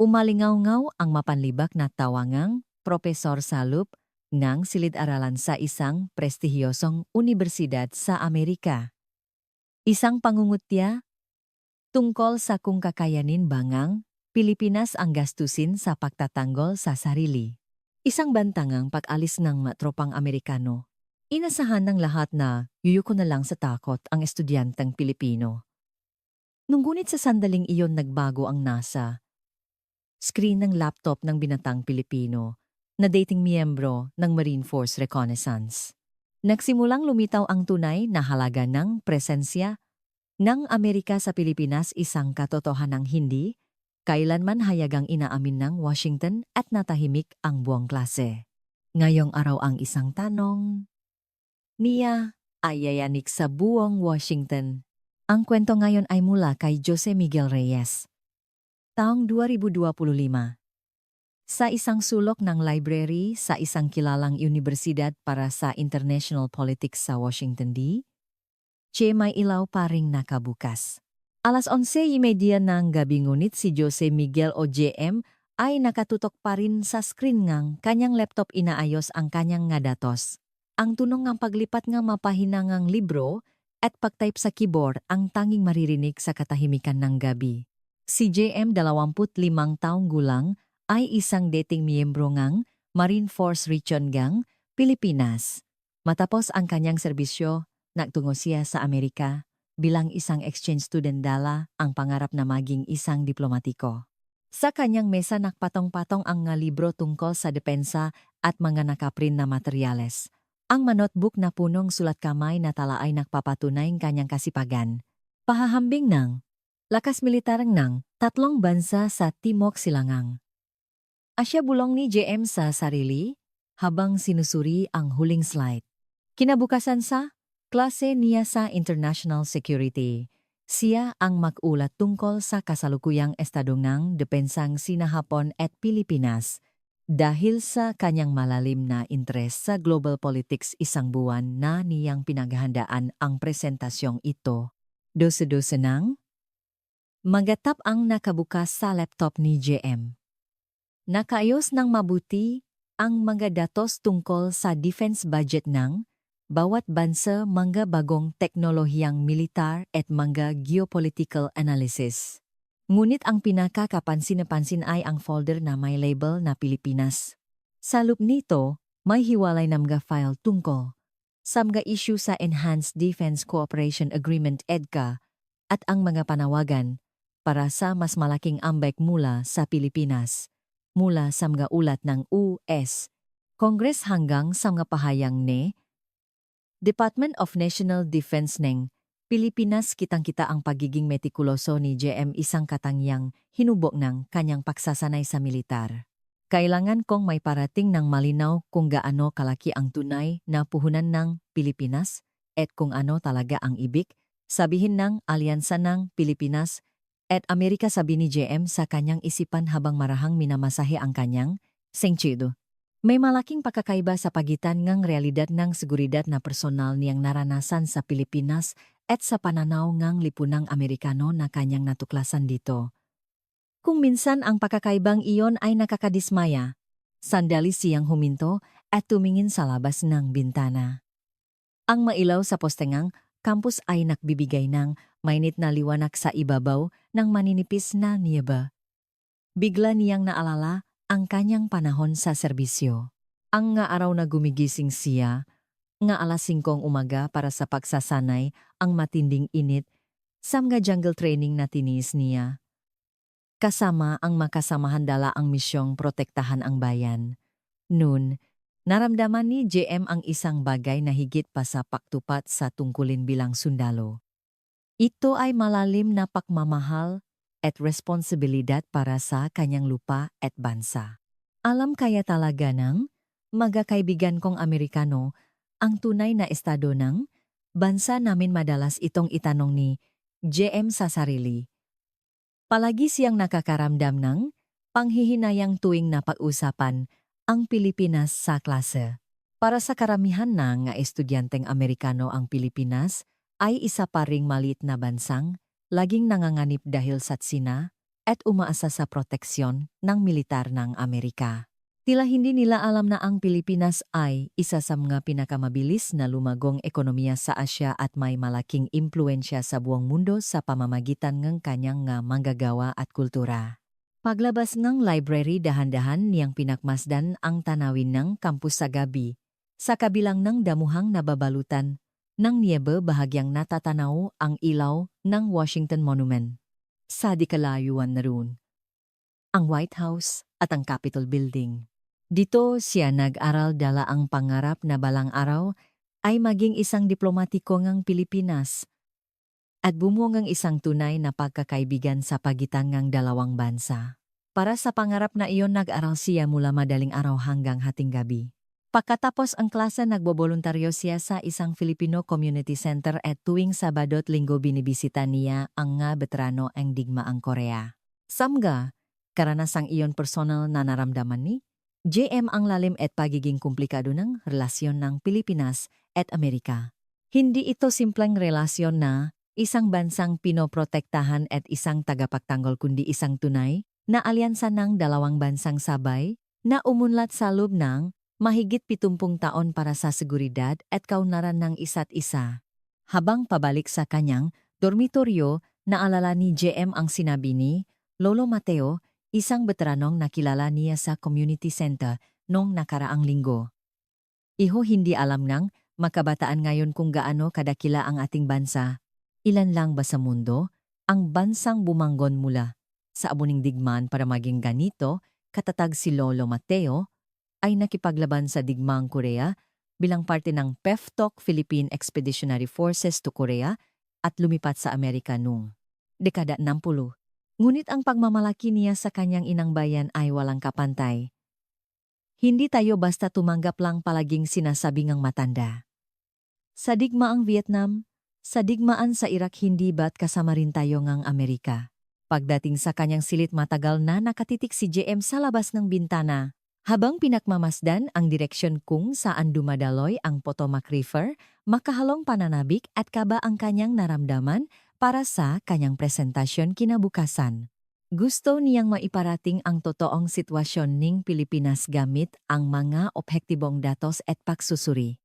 Umalingaw-ngaw ang mapanlibak na tawangang Propesor Salup ng silid-aralan sa isang prestihiyosong unibersidad sa Amerika. Isang pangungutya tungkol sa kung kakayanin bangang Pilipinas ang gastusin sa pagtatanggol sa sarili. Isang bantangang pag-alis ng matropang Amerikano. Inasahan ng lahat na yuyuko na lang sa takot ang estudyanteng Pilipino. Ngunit sa sandaling iyon nagbago ang NASA. Screen ng laptop ng binatang Pilipino na dating miyembro ng Marine Force Reconnaissance. Nagsimulang lumitaw ang tunay na halaga ng presensya ng Amerika sa Pilipinas, isang katotohanang hindi kailanman hayagang inaamin ng Washington at natahimik ang buong klase. Ngayong araw ang isang tanong niya ay yayanik sa buong Washington. Ang kwento ngayon ay mula kay Jose Miguel Reyes. Taong 2025. Sa isang sulok ng library sa isang kilalang universidad para sa international politics sa Washington D.C., may ilaw pa ring nakabukas. Alas 11:30 ng gabi ngunit si Jose Miguel o JM ay nakatutok pa rin sa screen ng kanyang laptop, inaayos ang kanyang nga datos. Ang tunog ng paglipat ng mapahinangang libro at pagtype sa keyboard ang tanging maririnig sa katahimikan ng gabi. Si JM, 25 taong gulang, ay isang dating miyembro ng Marine Force Region Gang, Pilipinas. Matapos ang kanyang serbisyo, nagtungo siya sa Amerika bilang isang exchange student, dala ang pangarap na maging isang diplomatiko. Sa kanyang mesa nakpatong-patong ang nga libro tungkol sa depensa at mga nakaprint na materyales. Ang notebook na punong sulat kamay na tala ay nagpapatunay ng kanyang kasipagan. Pahahambing ng lakas militar ng 3 bansa sa Timog Silangang Asya. Bulong ni JM sa sarili habang sinusuri ang huling slide. Kinabukasan sa klase niya sa International Security, siya ang mag-ulat tungkol sa kasalukuyang estado ng depensang sina Hapon at Pilipinas. Dahil sa kanyang malalim na interes sa global politics, isang buwan na niyang pinaghahandaan ang presentasyong ito. Dose-dose nang magatap ang nakabukas sa laptop ni JM. Nakaayos ng mabuti ang mga datos tungkol sa defense budget ng bawat bansa, mga bagong teknolohiyang militar at mga geopolitical analysis. Ngunit ang pinakakapansin-pansin ay ang folder na may label na Pilipinas. Sa loob nito, may hiwalay na mga file tungkol sa mga issue sa Enhanced Defense Cooperation Agreement EDCA at ang mga panawagan para sa mas malaking ambag mula sa Pilipinas, mula sa mga ulat ng US Congress hanggang sa mga pahayag ni Department of National Defense ng Pilipinas. Kitang-kita ang pagiging metikuloso ni JM, isang katangyang hinubok ng kanyang pagsasanay sa militar. Kailangan kong may parating ng malinaw kung gaano kalaki ang tunay na puhunan ng Pilipinas at kung ano talaga ang ibig sabihin ng alyansa ng Pilipinas at Amerika, sabi ni JM sa kanyang isipan habang marahang minamasahe ang kanyang sentido. May malaking pagkakaiba sa pagitan ng realidad ng seguridad na personal niyang naranasan sa Pilipinas at sa pananaw ng lipunang Amerikano na kanyang natuklasan dito. Kung minsan ang pagkakaibang iyon ay nakakadismaya, sandali siyang huminto at tumingin sa labas ng bintana. Ang mailaw sa postengang campus ay nagbibigay ng mainit na liwanag sa ibabaw ng maninipis na niyeba. Bigla niyang naalala ang kanyang panahon sa serbisyo. Ang nga araw na gumigising siya, nga alas 5 umaga para sa pagsasanay ang matinding init sa mga jungle training na tinis niya. Kasama ang makasamahan, dala ang misyong protektahan ang bayan. Noon, naramdaman ni JM ang isang bagay na higit pa sa pagtupat sa tungkulin bilang sundalo. Ito ay malalim na pagmamahal at responsibilidad para sa kanyang lupa at bansa. Alam kaya talaga ng mga kaibigan kong Amerikano ang tunay na estado ng bansa namin? Madalas itong itanong ni JM sa sarili. Palagi siyang nakakaramdam ng panghihinayang tuwing napag-usapan ang Pilipinas sa klase. Para sa karamihan ng estudyanteng Amerikano, ang Pilipinas ay isa pa ring maliit na bansang laging nanganganib dahil sa Tsina, at umaasa sa proteksyon ng militar ng Amerika. Tila hindi nila alam na ang Pilipinas ay isa sa mga pinakamabilis na lumagong ekonomiya sa Asya at may malaking impluensya sa buong mundo sa pamamagitan ng kanyang nga manggagawa at kultura. Paglabas ng library dahan-dahan niyang pinakmasdan ang tanawin ng kampus sa gabi, sa kabilang ng damuhang nababalutan ng niebe bahagyang natatanaw ang ilaw ng Washington Monument. Sa di kalayuan na roon, ang White House at ang Capitol Building. Dito siya nag-aral dala ang pangarap na balang araw ay maging isang diplomatiko ng Pilipinas at bumuo ng isang tunay na pagkakaibigan sa pagitan ng dalawang bansa. Para sa pangarap na iyon nag-aral siya mula madaling araw hanggang hating gabi. Pagkatapos ang klase nagboboluntaryo siya sa isang Filipino Community Center at tuwing Sabado at Linggo binibisita niya ang nga veterano ang digmaang Korea. Samga, karanasang iyon personal na naramdaman ni JM ang lalim at pagiging komplikado ng relasyon ng Pilipinas at Amerika. Hindi ito simpleng relasyon na isang bansang pinoprotektahan at isang tagapagtanggol kundi isang tunay na alyansa ng dalawang bansang sabay na umunlad sa loob ng mahigit 70 taon para sa seguridad at kaunlaran ng isa't isa. Habang pabalik sa kanyang dormitoryo, naalala ni JM ang sinabi ni Lolo Mateo, isang veteranong nakilala niya sa community center noong nakaraang linggo. Iho, hindi alam ng makabataan ngayon kung gaano kadakila ang ating bansa. Ilan lang ba sa mundo ang bansang bumanggon mula sa abuning digmaan para maging ganito? Katatag si Lolo Mateo ay nakipaglaban sa digmaang Korea bilang parte ng PEFTOC Philippine Expeditionary Forces to Korea at lumipat sa Amerika noong dekada 60. Ngunit ang pagmamalaki niya sa kanyang inang bayan ay walang kapantay. Hindi tayo basta tumanggap lang palaging sinasabing ang matanda. Sa digmaang Vietnam, sa digmaan sa Iraq hindi ba't kasama rin tayo ngang Amerika. Pagdating sa kanyang silid matagal na nakatitik si JM sa labas ng bintana. Habang pinakmamasdan ang direksyon kung saan dumadaloy ang Potomac River, makahalong pananabik at kaba ang kanyang naramdaman para sa kanyang presentasyon kinabukasan. Gusto niyang maiparating ang totoong sitwasyon ng Pilipinas gamit ang mga objektibong datos at pagsusuri.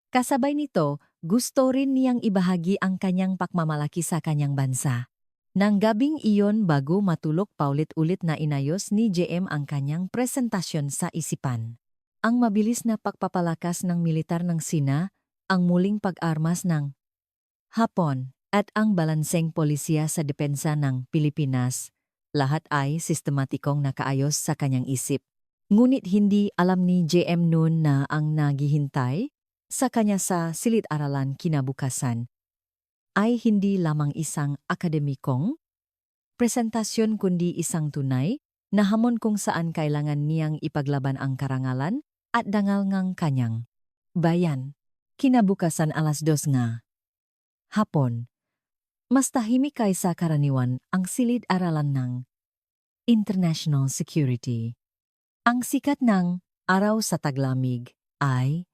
Kasabay nito, gusto rin niyang ibahagi ang kanyang pagmamalaki sa kanyang bansa. Nang gabing iyon bago matulog paulit-ulit na inayos ni JM ang kanyang presentasyon sa isipan. Ang mabilis na pagpapalakas ng militar ng Sina, ang muling pag-armas ng Hapon, at ang balanseng polisiya sa depensa ng Pilipinas, lahat ay sistematikong nakaayos sa kanyang isip. Ngunit hindi alam ni JM noon na ang naghihintay sa kanya sa silid-aralan kinabukasan ay hindi lamang isang akademikong presentasyon kundi isang tunay na hamon kung saan kailangan niyang ipaglaban ang karangalan at dangal ngang kanyang bayan. Kinabukasan 2:00 nga. Hapon. Mas tahimik kaysa karaniwan ang silid-aralan ng international security. Ang sikat ng araw sa taglamig ay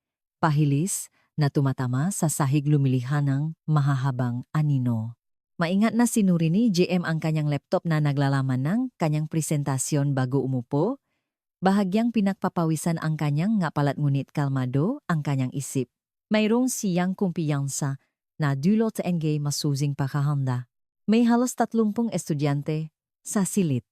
pahilis na tumatama sa sahig lumilihan ng mahahabang anino. Maingat na sinuri ni JM ang kanyang laptop na naglalaman ng kanyang presentasyon bago umupo. Bahagyang pinagpapawisan ang kanyang ngapalat ngunit kalmado ang kanyang isip. Mayroong siyang kumpiyansa na dulot sa engay masusing pakahanda. May halos 30 estudyante sa silid.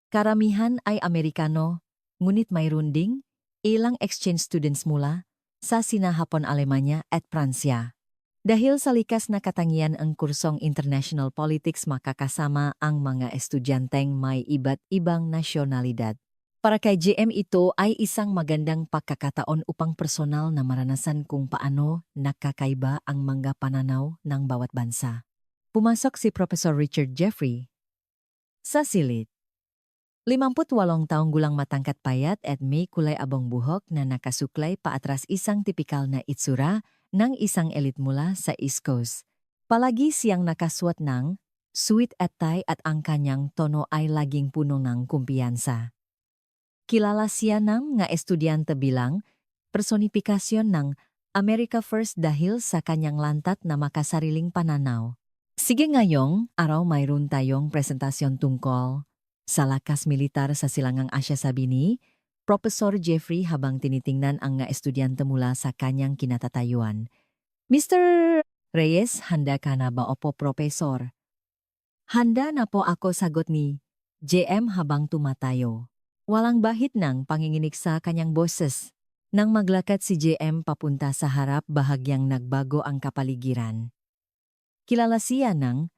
Karamihan ay Amerikano, ngunit mayroon ding ilang exchange students mula sa Sina, Hapon, Alemanya at Pransya. Dahil sa likas na katangian ang kursong International Politics makakasama ang mga estudyanteng may iba't ibang nasyonalidad. Para kay JM ito ay isang magandang pagkakataon upang personal na maranasan kung paano nakakaiba ang mga pananaw ng bawat bansa. Pumasok si Professor Richard Jeffrey sa silid. 58 taong gulang matangkat payat at may kulay abong buhok na nakasuklay paatras isang tipikal na itsura ng isang elit mula sa East Coast. Palagi siyang nakasuot ng suit at tie at ang kanyang tono ay laging puno ng kumpiyansa. Kilala siya ng mga estudyante bilang personifikasyon ng America First dahil sa kanyang lantat na makasariling pananaw. Sige ngayong araw mayroon tayong presentasyon tungkol sa lakas militar sa Silangang Asya, sabi ni Professor Jeffrey habang tinitingnan ang nga estudyante mula sa kanyang kinatatayuan. Mr. Reyes, handa ka na ba? Opo, Professor. Handa na po ako, sagot ni JM habang tumatayo. Walang bahid ng panginginig sa kanyang boses. Nang maglakad si JM papunta sa harap, bahagyang nagbago ang kapaligiran. Kilala siya ng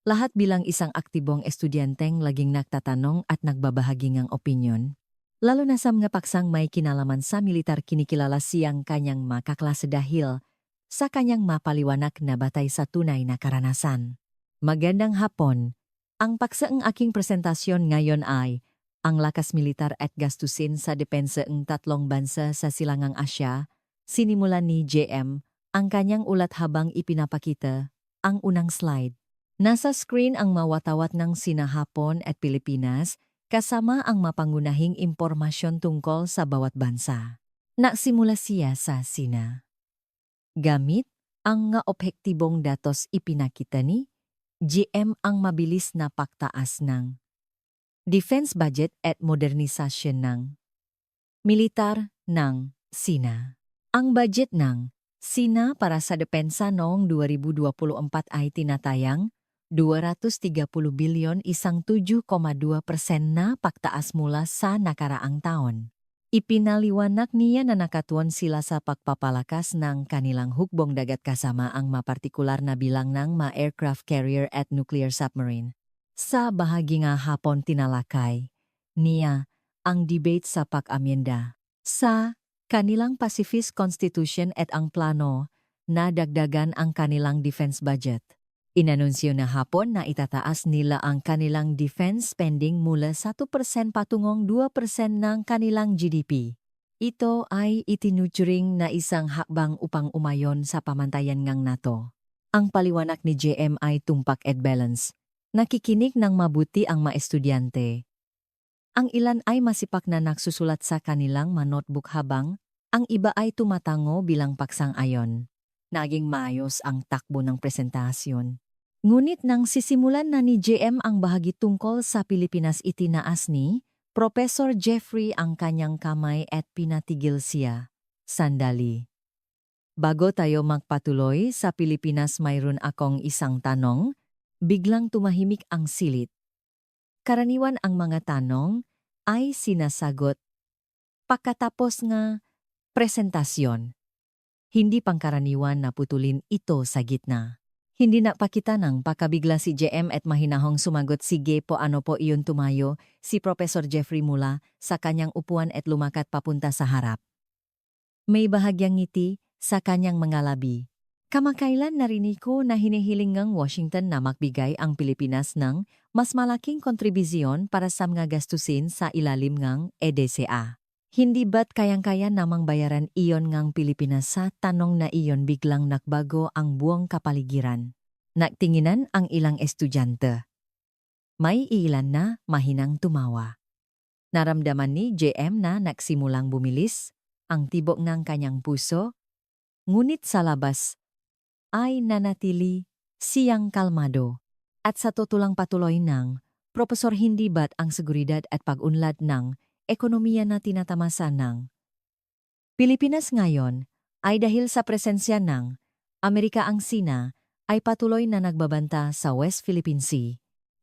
lahat bilang isang aktibong estudyanteng laging nagtatanong at nagbabahagi ng opinyon. Lalo na sa mga paksang may kinalaman sa militar, kinikilala siyang kanyang makaklase dahil sa kanyang mapaliwanag na batay sa tunay na karanasan. Magandang hapon. Ang paksaang aking presentasyon ngayon ay ang lakas militar at gastusin sa depensa ng tatlong bansa sa Silangang Asya. Sinimulan ni JM ang kanyang ulat habang ipinapakita ang unang slide. Nasa screen ang mawatawat ng sina Hapon at Pilipinas kasama ang mapangunahing impormasyon tungkol sa bawat bansa. Nagsimula siya sa sina. Gamit ang nga objektibong datos ipinakita ni GM ang mabilis na pagtaas ng defense budget at modernisasyon ng militar ng Sina. Ang budget ng Sina para sa depensa noong 2024 ay tinatayang 230 bilyon, isang 7,2% na pagtaas mula sa nakaraang taon. Ipinaliwanag niya na nakatuon sila sa pagpapalakas ng kanilang hukbong dagat kasama ang mapartikular na bilang ng mga aircraft carrier at nuclear submarine. Sa bahagi nga hapon tinalakay niya ang debate sa pag-amyenda sa kanilang Pacifist Constitution at ang plano na dagdagan ang kanilang defense budget. Inanunsyo na hapon na itataas nila ang kanilang defense spending mula 1% patungong 2% ng kanilang GDP. Ito ay itinuturing na isang hakbang upang umayon sa pamantayan ngang NATO. Ang paliwanag ni JM ay tumpak at balance. Nakikinig ng mabuti ang mga estudyante. Ang ilan ay masipak na nagsusulat sa kanilang notebook habang ang iba ay tumatango bilang paksang-ayon. Naging maayos ang takbo ng presentasyon. Ngunit nang sisimulan na ni JM ang bahagi tungkol sa Pilipinas, itinaas ni Professor Jeffrey ang kanyang kamay at pinatigil siya. Sandali. Bago tayo magpatuloy sa Pilipinas, mayroon akong isang tanong. Biglang tumahimik ang silid. Karaniwan ang mga tanong ay sinasagot pagkatapos nga presentasyon. Hindi pangkaraniwan na putulin ito sa gitna. Hindi napakita ng pakabigla si JM at mahinahong sumagot, sige po, ano po iyon. Tumayo si Professor Jeffrey mula sa kanyang upuan at lumakat papunta sa harap. May bahagyang ngiti sa kanyang mga labi. Kamakailan narinig ko na hinihiling ng Washington na magbigay ang Pilipinas ng mas malaking kontribusyon para sa mga gastusin sa ilalim ng EDCA. Hindi ba't kayang-kaya namang bayaran iyon ngang Pilipinas? Sa tanong na iyon biglang nakbago ang buong kapaligiran. Nagtinginan ang ilang estudyante. May ilan na mahinang tumawa. Naramdaman ni JM na nagsimulang bumilis ang tibok ng kanyang puso, ngunit sa labas ay nanatili siyang kalmado. At sa tutulang patuloy ng Profesor, hindi ba't ang seguridad at pag-unlad ng ekonomiya na tinatamasa ng Pilipinas ngayon ay dahil sa presensya ng Amerika? Ang Sina ay patuloy na nagbabanta sa West Philippine Sea.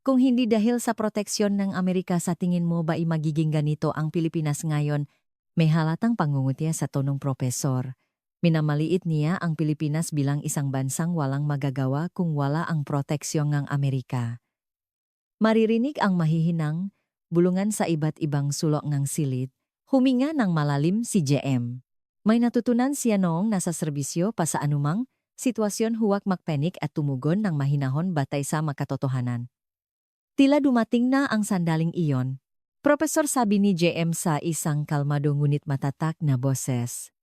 Kung hindi dahil sa proteksyon ng Amerika, sa tingin mo ba ay magiging ganito ang Pilipinas ngayon? May halatang pangungutya sa tonong Profesor. Minamaliit niya ang Pilipinas bilang isang bansang walang magagawa kung wala ang proteksyon ng Amerika. Maririnig ang mahihinang bulungan sa iba't ibang sulok ng silid. Huminga ng malalim si JM. May natutunan siya noong nasa serbisyo pa sa anumang sitwasyon, huwag magpanik at tumugon ng mahinahon batay sa makatotohanan. Tila dumating na ang sandaling iyon. Profesor, sabi ni JM sa isang kalmado ngunit matatak na boses.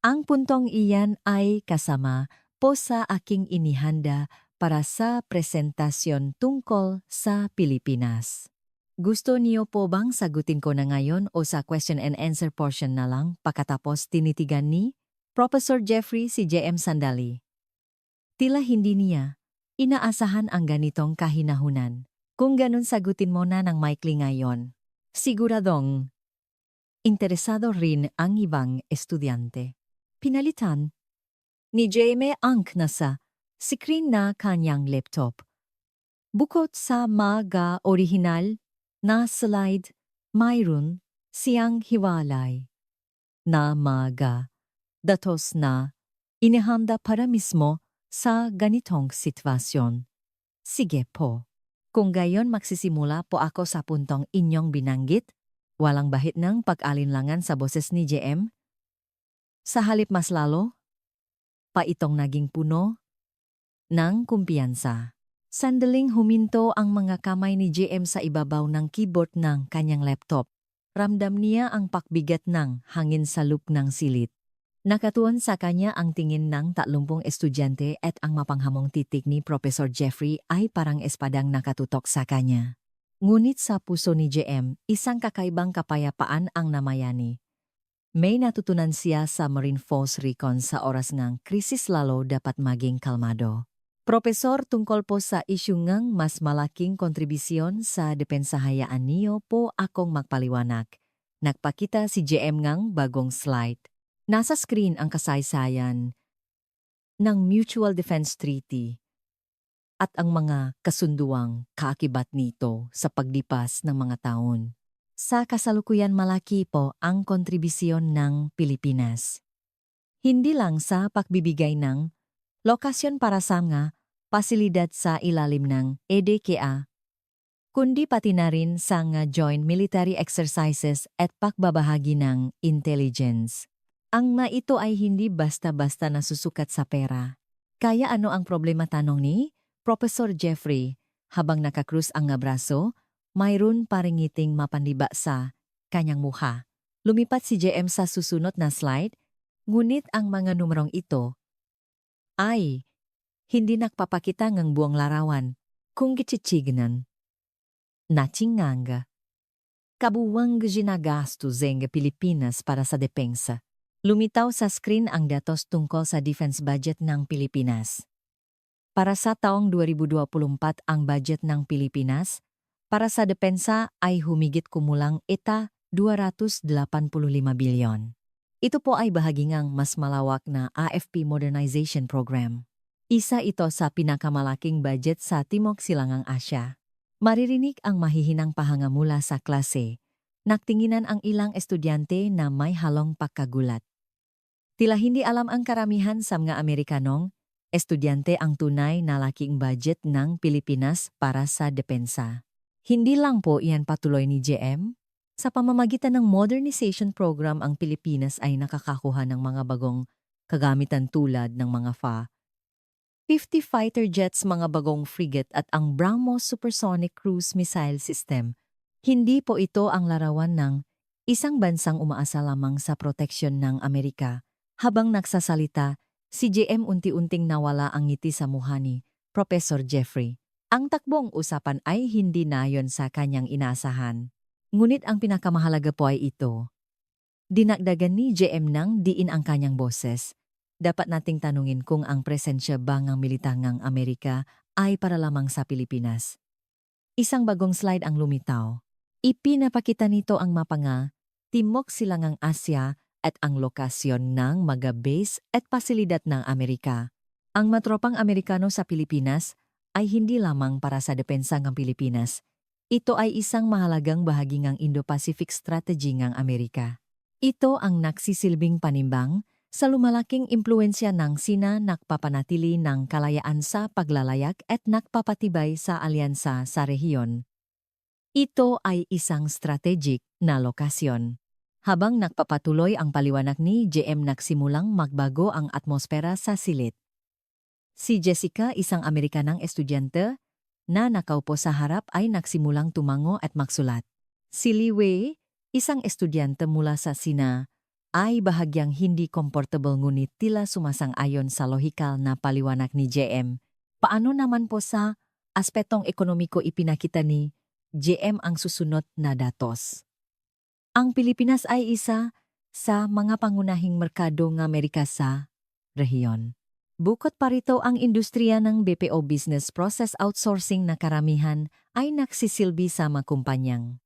Ang puntong iyan ay kasama po sa aking inihanda para sa presentasyon tungkol sa Pilipinas. Gusto niyo po bang sagutin ko na ngayon o sa question and answer portion na lang? Pagkatapos tinitigan ni Professor Jeffrey si JM sandali. Tila hindi niya inaasahan ang ganitong kahinahunan. Kung ganun sagutin mo na ng maikli ngayon, siguradong interesado rin ang ibang estudyante. Pinalitan ni Jaime ang nasa screen na kanyang laptop. Bukod sa mga orihinal na slide, mayroon siyang hiwalay na mga datos na inihanda para mismo sa ganitong sitwasyon. Sige po. Kung gayon magsisimula po ako sa puntong inyong binanggit, walang bahit ng pag-alinlangan sa boses ni JM. Sa halip mas lalo, pa itong naging puno ng kumpiyansa. Sandaling huminto ang mga kamay ni JM sa ibabaw ng keyboard ng kanyang laptop. Ramdam niya ang pakbigat ng hangin sa loop ng silid. Nakatuon sa kanya ang tingin ng 30 estudyante at ang mapanghamong titig ni Professor Jeffrey ay parang espadang nakatutok sa kanya. Ngunit sa puso ni JM, isang kakaibang kapayapaan ang namayani. May natutunan siya sa Marine Force Recon sa oras ng krisis lalo dapat maging kalmado. Profesor, tungkol po sa isyu ngang mas malaking kontribusyon sa depensa hayaan niyo po akong magpaliwanag. Nagpakita si JM ngang bagong slide. Nasa screen ang kasaysayan ng Mutual Defense Treaty at ang mga kasunduang kaakibat nito sa paglipas ng mga taon. Sa kasalukuyan malaki po ang kontribusyon ng Pilipinas. Hindi lang sa pagbibigay ng lokasyon para sa mga pasilidad sa ilalim ng EDKA, kundi pati na rin sa mga joint military exercises at pagbabahagi ng intelligence. Ang mga ito ay hindi basta-basta nasusukat sa pera. Kaya ano ang problema, tanong ni Professor Jeffrey? Habang nakakrus ang nga braso, mayroon pa ring ngiting mapanliba sa kanyang mukha. Lumipat si JM sa susunod na slide, ngunit ang mga numerong ito ay hindi nakpapakita ng buong larawan kung gichichignan. Nachinganga. Kabuwang ginagastos ng Pilipinas para sa depensa. Lumitaw sa screen ang datos tungkol sa defense budget ng Pilipinas. Para sa taong 2024 ang budget ng Pilipinas para sa depensa ay humigit kumulang 285 bilyon. Ito po ay bahagi ng mas malawak na AFP Modernization Program. Isa ito sa pinakamalaking budget sa Timog Silangang Asya. Maririnig ang mahihinang pahanga mula sa klase. Naktinginan ang ilang estudyante na may halong pagkagulat. Tila hindi alam ang karamihan sa mga Amerikanong estudyante ang tunay na laking budget ng Pilipinas para sa depensa. Hindi lang po iyan patuloy ni JM. Sa pamamagitan ng modernization program ang Pilipinas ay nakakakuha ng mga bagong kagamitan tulad ng mga Fa-50 fighter jets, mga bagong frigate at ang BrahMos supersonic cruise missile system. Hindi po ito ang larawan ng isang bansang umaasa lamang sa proteksyon ng Amerika. Habang nagsasalita, si JM unti-unting nawala ang ngiti sa mukha ni Professor Jeffrey. Ang takbong usapan ay hindi nayon sa kanyang inaasahan. Ngunit ang pinakamahalaga po ay ito. Dinagdagan ni JM ng diin ang kanyang boses. Dapat nating tanungin kung ang presensya ba ng militangang Amerika ay para lamang sa Pilipinas. Isang bagong slide ang lumitaw. Ipinapakita nito ang mapa nga Timog Silangang Asya at ang lokasyon ng mga base at pasilidad ng Amerika. Ang matropang Amerikano sa Pilipinas ay hindi lamang para sa depensa ng Pilipinas. Ito ay isang mahalagang bahagi ng Indo-Pacific Strategy ng Amerika. Ito ang nagsisilbing panimbang sa lumalaking impluensya ng Sina, nakpapanatili ng kalayaan sa paglalayag at nakpapatibay sa alyansa sa rehiyon. Ito ay isang strategic na lokasyon. Habang nagpapatuloy ang paliwanag ni JM, nagsimulang magbago ang atmosfera sa silid. Si Jessica, isang Amerikanang estudyante na nakaupo sa harap, ay nagsimulang tumango at magsulat. Si Li Wei, isang estudyante mula sa Sina, ay bahagyang hindi comfortable ngunit tila sumasang-ayon sa lohikal na paliwanag ni JM. Paano naman po sa aspetong ekonomiko ipinakita ni JM ang susunod na datos? Ang Pilipinas ay isa sa mga pangunahing merkado ng Amerika sa rehiyon. Bukod pa rito ang industriya ng BPO business process outsourcing na karamihan ay nagsisilbi sa mga kumpanyang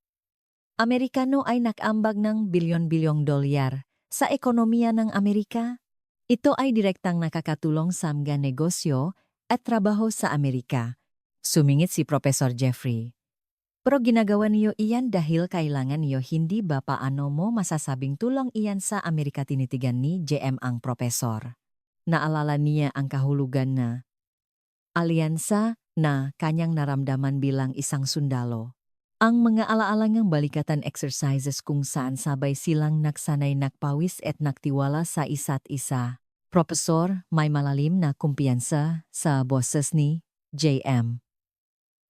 Amerikano ay nakambag ng bilyon-bilyong dolyar sa ekonomiya ng Amerika. Ito ay direktang nakakatulong sa mga negosyo at trabaho sa Amerika. Sumingit si Professor Jeffrey. Pero ginagawa niyo iyan dahil kailangan niyo, hindi ba? Paano mo masasabing tulong iyan sa Amerika? Tinitigan ni JM ang profesor. Naalala niya ang kahulugan na alyansa na kanyang naramdaman bilang isang sundalo. Ang mga alaalangang balikatan exercises kung saan sabay silang naksanay, nakpawis at naktiwala sa isa't isa. Profesor, may malalim na kumpiyansa sa boses ni JM.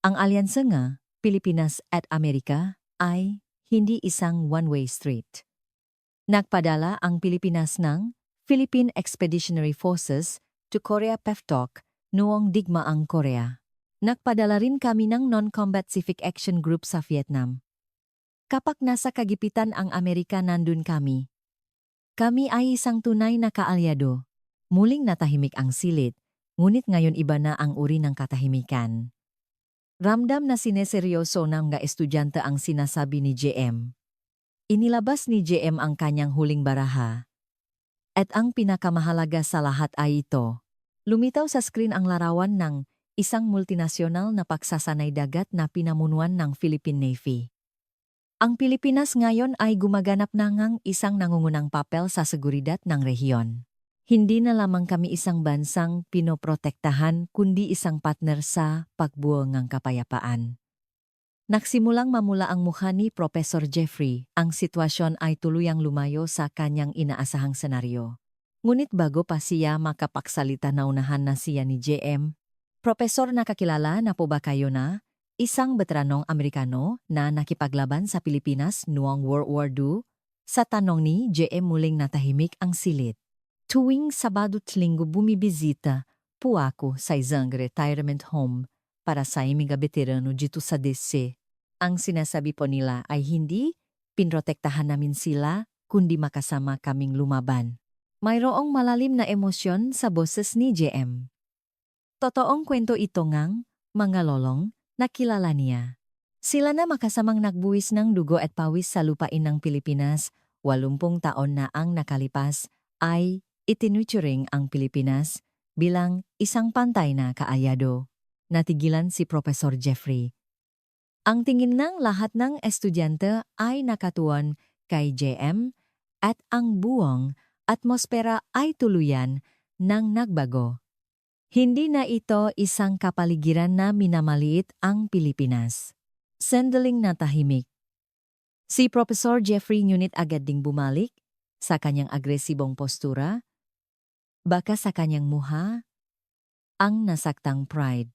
Ang alyansa nga, Pilipinas at Amerika, ay hindi isang one-way street. Nagpadala ang Pilipinas ng Philippine Expeditionary Forces to Korea PEFTOC noong digmaang Korea. Nagpadala rin kami ng Non-Combat Civic Action Group sa Vietnam. Kapag nasa kagipitan ang Amerika, nandun kami. Kami ay isang tunay na kaalyado. Muling natahimik ang silid, ngunit ngayon iba na ang uri ng katahimikan. Ramdam na sineseryoso ng mga estudyante ang sinasabi ni JM. Inilabas ni JM ang kanyang huling baraha. At ang pinakamahalaga sa lahat ay ito. Lumitaw sa screen ang larawan ng isang multinasyonal na pagsasanay dagat na pinamunuan ng Philippine Navy. Ang Pilipinas ngayon ay gumaganap na ngang isang nangungunang papel sa seguridad ng rehiyon. Hindi na lamang kami isang bansang pinoprotektahan, kundi isang partner sa pagbuo ng kapayapaan. Nagsimulang mamula ang mukha ni Professor Jeffrey. Ang sitwasyon ay tuluyang lumayo sa kanyang inaasahang senaryo. Ngunit bago pa siya makapagsalita, naunahan na siya ni JM. Profesor, nakakilala na po ba kayo na isang veteranong Amerikano na nakipaglaban sa Pilipinas noong World War II? Sa tanong ni JM, muling natahimik ang silid. Tuwing Sabado't Linggo bumibisita po ako sa isang retirement home para sa mga veterano dito sa DC. Ang sinasabi po nila ay hindi pinrotektahan namin sila, kundi makasama kaming lumaban. Mayroong malalim na emosyon sa boses ni JM. Totoong kwento ito ngang mga lolong na kilala niya. Sila na makasamang nagbuwis ng dugo at pawis sa lupain ng Pilipinas. 80 taon na ang nakalipas ay itinuturing ang Pilipinas bilang isang pantay na kaalyado. Natigilan si Professor Jeffrey. Ang tingin ng lahat ng estudyante ay nakatuon kay JM at ang buong atmosfera ay tuluyan nang nagbago. Hindi na ito isang kapaligiran na minamaliit ang Pilipinas. Sandaling natahimik. Si Professor Jeffrey ngunit agad ding bumalik sa kanyang agresibong postura, baka sa kanyang muha, ang nasaktang pride.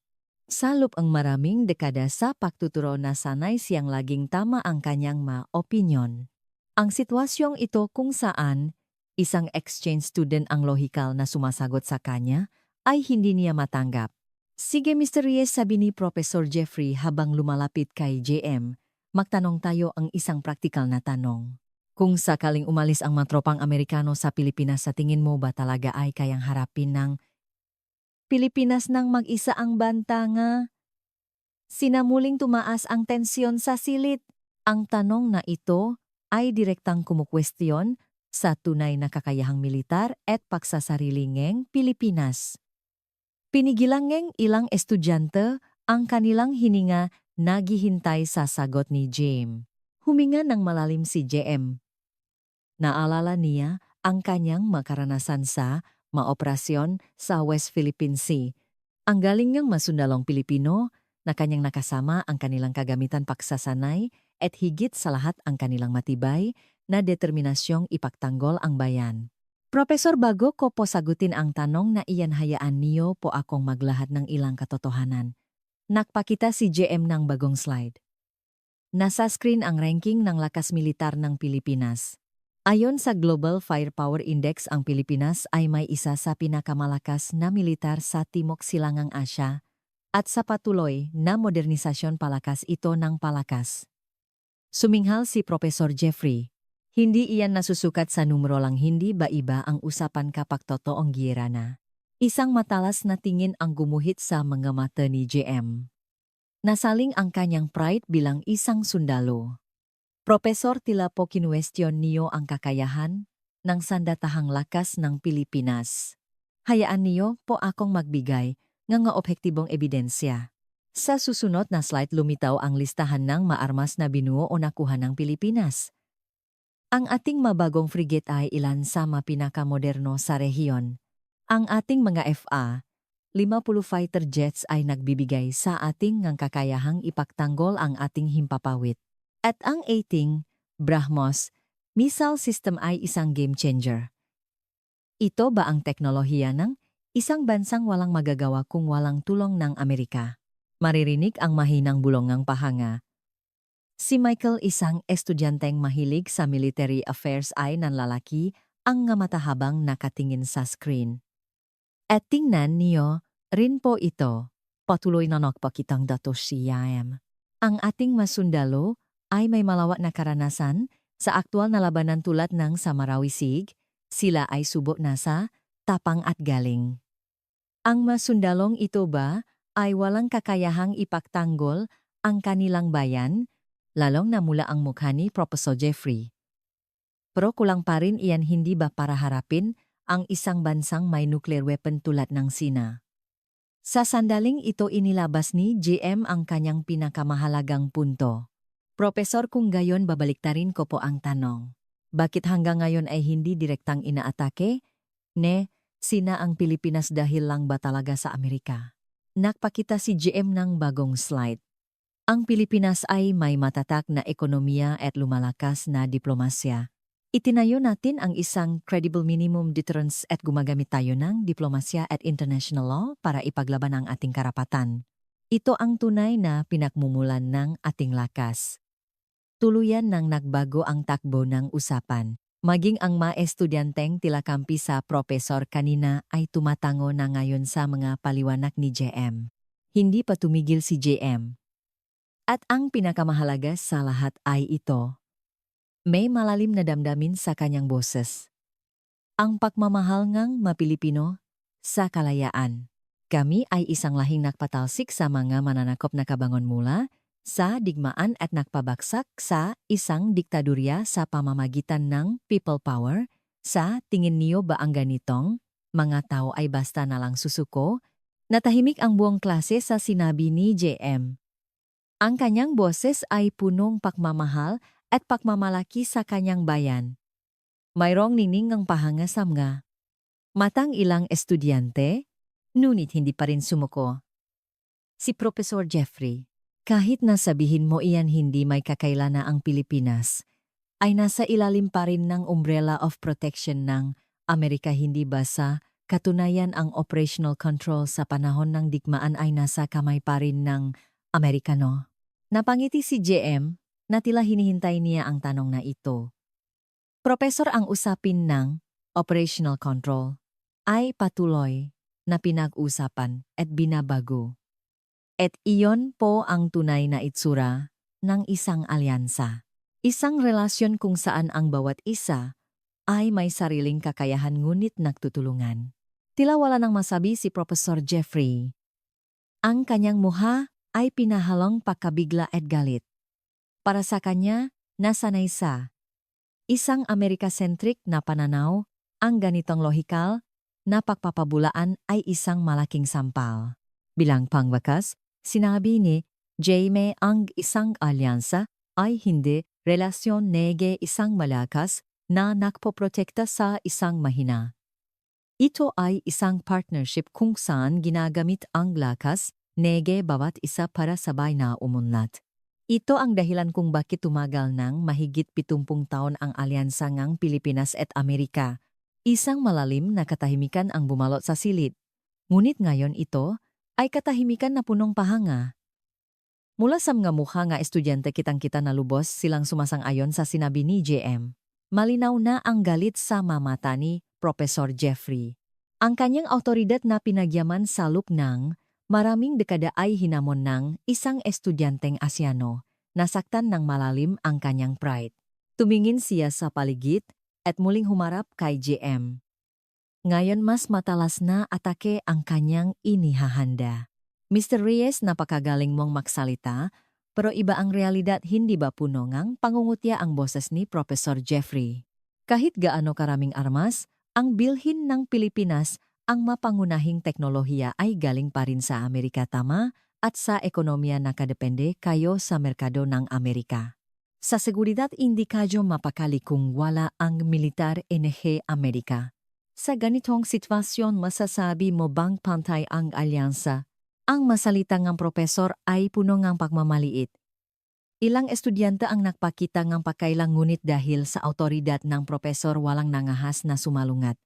Salop ang maraming dekada sa pagtuturo na sanay siyang laging tama ang kanyang opinyon. Ang sitwasyong ito kung saan isang exchange student ang lohikal na sumasagot sa kanya, ay hindi niya matanggap. Sige Mr. Reyes, sabi ni Professor Jeffrey habang lumalapit kay JM, magtanong tayo ang isang praktikal na tanong. Kung sakaling umalis ang mga tropang Amerikano sa Pilipinas, sa tingin mo ba talaga ay kayang harapin ng Pilipinas ng mag-isa ang bantanga? Sinamuling tumaas ang tensyon sa silid. Ang tanong na ito ay direktang kumukwestiyon sa tunay na kakayahang militar at pagsasariling Pilipinas. Pinigilang ng ilang estudyante ang kanilang hininga, naghihintay sa sagot ni JM. Huminga ng malalim si JM. Naalala niya ang kanyang makaranasan sa maoperasyon sa West Philippine Sea. Ang galing niyang masundalong Pilipino na kanyang nakasama, ang kanilang kagamitan pagsasanay at higit sa lahat ang kanilang matibay na determinasyong ipagtanggol ang bayan. Profesor, bago ko po sagutin ang tanong na iyan, hayaan niyo po akong maglahad ng ilang katotohanan. Nagpakita si JM ng bagong slide. Nasa screen ang ranking ng lakas militar ng Pilipinas. Ayon sa Global Firepower Index, ang Pilipinas ay may isa sa pinakamalakas na militar sa Timog Silangang Asya at sa patuloy na modernisasyon palakas ito ng palakas. Suminghal si Professor Jeffrey. Hindi iyan nasusukat sa numero lang, hindi ba iba ang usapan kapag totoong giyera na? Isang matalas na tingin ang gumuhit sa mga mata ni JM. Nasaling ang kanyang pride bilang isang sundalo. Profesor tila po kinuwestiyon niyo ang kakayahan ng sandatahang lakas ng Pilipinas. Hayaan niyo po akong magbigay ng objektibong ebidensya. Sa susunod na slide lumitaw ang listahan ng maarmas na binuo o nakuha ng Pilipinas. Ang ating mabagong frigate ay ilan sa pinakamoderno sa rehiyon. Ang ating mga FA-50 fighter jets ay nagbibigay sa ating ng kakayahang ipagtanggol ang ating himpapawid. At ang ating BrahMos missile system ay isang game changer. Ito ba ang teknolohiya ng isang bansang walang magagawa kung walang tulong ng Amerika? Maririnig ang mahinang bulongang pahanga. Si Michael, isang estudyanteng mahilig sa military affairs ay nanlalaki ang matahabang nakatingin sa screen. At tingnan niyo rin po ito. Patuloy na nagpakitang datos si Yam. Ang ating masundalo ay may malawak na karanasan sa aktwal na labanan tulad ng sa Marawisig. Sila ay subok na sa tapang at galing. Ang masundalong ito ba ay walang kakayahang ipagtanggol ang kanilang bayan, lalong na mula ang mukha ni Professor Jeffrey. Pero kulang pa rin iyan, hindi ba para harapin ang isang bansang may nuclear weapon tulad ng Sina? Sa sandaling ito inilabas ni JM ang kanyang pinakamahalagang punto. Profesor, kung gayon babaliktarin ko po ang tanong. Bakit hanggang ngayon ay hindi direktang inaatake? Sina ang Pilipinas dahil lang ba talaga sa Amerika? Nakpakita si JM ng bagong slide. Ang Pilipinas ay may matatak na ekonomiya at lumalakas na diplomasya. Itinayo natin ang isang credible minimum deterrence at gumagamit tayo ng diplomasya at international law para ipaglaban ang ating karapatan. Ito ang tunay na pinakmumulan ng ating lakas. Tuluyan nang nagbago ang takbo ng usapan. Maging ang mga estudyanteng tilakampi sa profesor kanina ay tumatango na ngayon sa mga paliwanag ni JM. Hindi pa tumigil si JM. At ang pinakamahalaga sa lahat ay ito. May malalim na damdamin sa kanyang boses. Ang pagmamahal ngang mapilipino sa kalayaan. Kami ay isang lahing nakpatalsik sa mga mananakop na kabangon mula sa digmaan at nakpabagsak sa isang diktadurya sa pamamagitan ng people power. Sa tingin niyo ba ang ganitong mga tao ay basta na lang susuko? Natahimik ang buong klase sa sinabi ni JM. Ang kanyang boses ay punong pagmamahal at pagmamalaki sa kanyang bayan. Mayroong nining ang pahanga sa mga matang ilang estudyante, ngunit hindi pa rin sumuko. Si Professor Jeffrey, kahit na sabihin mo iyan hindi may kakailan na ang Pilipinas, ay nasa ilalim pa rin ng umbrella of protection ng Amerika, hindi ba sa katunayan ang operational control sa panahon ng digmaan ay nasa kamay pa rin ng Amerikano? Napangiti si JM na tila hinihintay niya ang tanong na ito. Profesor, ang usapin ng operational control ay patuloy na pinag-usapan at binabago. At iyon po ang tunay na itsura ng isang alyansa. Isang relasyon kung saan ang bawat isa ay may sariling kakayahan ngunit nagtutulungan. Tila wala nang masabi si Professor Jeffrey. Ang kanyang mukha ay pinahalong pagkabigla at galit. Para sa kanya, nasanay sa isang Amerika-centric na pananaw, ang ganitong lohikal na pagpapabulaan ay isang malaking sampal. Bilang pangwakas, sinabi ni Jaime ang isang alyansa ay hindi relasyon nege isang malakas na nakpoprotekta sa isang mahina. Ito ay isang partnership kung saan ginagamit ang lakas nege bawat isa para sabay na umunlad. Ito ang dahilan kung bakit tumagal ng mahigit 70 taon ang alyansa ng Pilipinas at Amerika. Isang malalim na katahimikan ang bumalot sa silid. Ngunit ngayon ito ay katahimikan na punong pahanga. Mula sa mga mukha nga estudyante kitang-kita na lubos silang sumasang-ayon sa sinabi ni JM. Malinaw na ang galit sa mamata ni Professor Jeffrey. Ang kanyang awtoridad na pinagyaman sa loob ng maraming dekada ay hinamon ng isang estudyanteng Asyano. Nasaktan ng malalim ang kanyang pride. Tumingin siya sa paligid at muling humarap kay JM. Ngayon mas matalas na atake ang kanyang inihahanda. Mr. Reyes, napakagaling mong magsalita, pero iba ang realidad, hindi ba puno ngang pangungutya ang boses ni Professor Jeffrey. Kahit gaano karaming armas, ang bilhin ng Pilipinas, ang mapangunahing teknolohiya ay galing pa rin sa Amerika, tama? At sa ekonomiya nakadepende kayo sa merkado ng Amerika. Sa seguridad hindi kayo mapakali kung wala ang militar enerhe Amerika. Sa ganitong sitwasyon, masasabi mo bang pantay ang alyansa? Ang masalita ng profesor ay puno ng pagmamaliit. Ilang estudyante ang nagpakita ng pakailang, ngunit dahil sa autoridad ng profesor walang nangahas na sumalungat.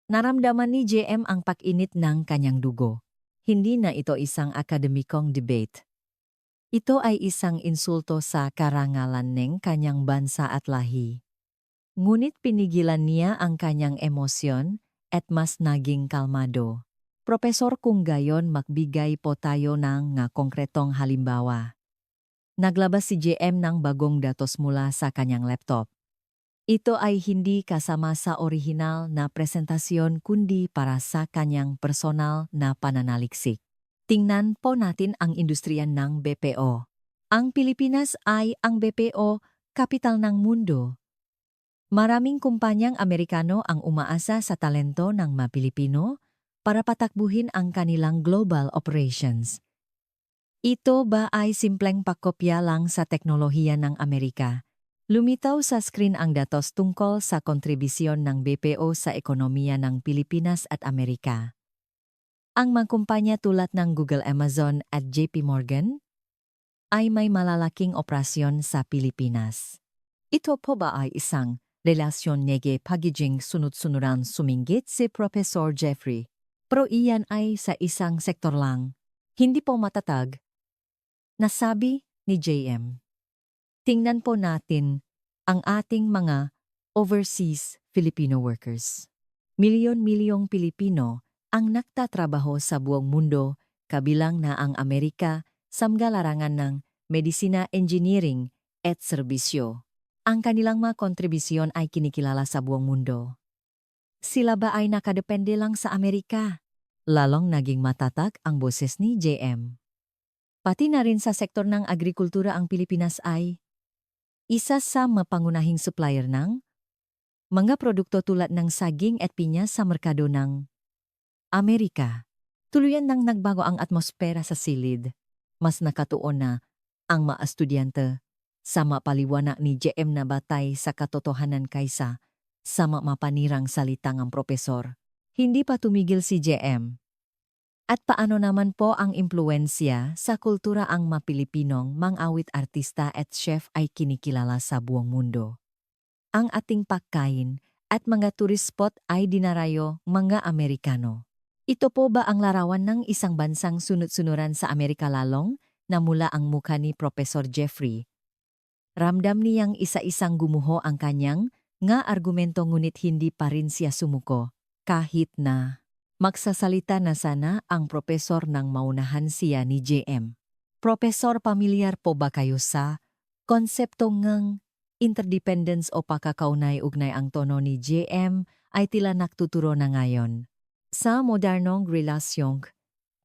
Naramdaman ni JM ang pag-init ng kanyang dugo. Hindi na ito isang akademikong debate. Ito ay isang insulto sa karangalan ng kanyang bansa at lahi. Ngunit pinigilan niya ang kanyang emosyon at mas naging kalmado. Profesor, kung gayon magbigay po tayo ng konkretong halimbawa. Naglabas si JM ng bagong datos mula sa kanyang laptop. Ito ay hindi kasama sa orihinal na presentasyon kundi para sa kanyang personal na pananaliksik. Tingnan po natin ang industriya ng BPO. Ang Pilipinas ay ang BPO, kapital ng mundo. Maraming kumpanyang Amerikano ang umaasa sa talento ng mga Pilipino para patakbuhin ang kanilang global operations. Ito ba ay simpleng pagkopya lang sa teknolohiya ng Amerika? Lumitaw sa screen ang datos tungkol sa kontribusyon ng BPO sa ekonomiya ng Pilipinas at Amerika. Ang mga kumpanya tulad ng Google, Amazon at JP Morgan ay may malalaking operasyon sa Pilipinas. Ito po ba ay isang relasyon nege pagiging sunod-sunuran, suminggit si Professor Jeffrey? Pero iyan ay sa isang sektor lang. Hindi po matatag. Nasabi ni JM. Tingnan po natin ang ating mga overseas Filipino workers. Milyon-milyong Pilipino ang nagtatrabaho sa buong mundo, kabilang na ang Amerika sa mga larangan ng medisina, engineering at serbisyo. Ang kanilang mga kontribusyon ay kinikilala sa buong mundo. Sila ba ay nakadepende lang sa Amerika? Lalong naging matatag ang boses ni JM. Pati na rin sa sektor ng agrikultura ang Pilipinas ay isa sa mapangunahing supplier ng mga produkto tulad ng saging at pinya sa merkado ng Amerika. Tuluyan nang nagbago ang atmosfera sa silid. Mas nakatuon na ang mga estudyante sa mapaliwanag ni JM na batay sa katotohanan kaysa sa mapanirang salita ng profesor. Hindi pa tumigil si JM. At paano naman po ang impluensya sa kultura? Ang mga Pilipinong mang-awit, artista at chef ay kinikilala sa buong mundo. Ang ating pagkain at mga tourist spot ay dinarayo mga Amerikano. Ito po ba ang larawan ng isang bansang sunod-sunuran sa Amerika? Lalong na mula ang mukha ni Professor Jeffrey. Ramdam niyang isa-isang gumuho ang kanyang nga argumento, ngunit hindi pa rin siya sumuko. Kahit na magsasalita na sana ang profesor nang maunahan siya ni JM. Profesor, pamilyar po ba kayo sa konsepto ng interdependence o pakakaunay-ugnay? Ang tono ni JM ay tila nagtuturo na ngayon. Sa modernong relasyong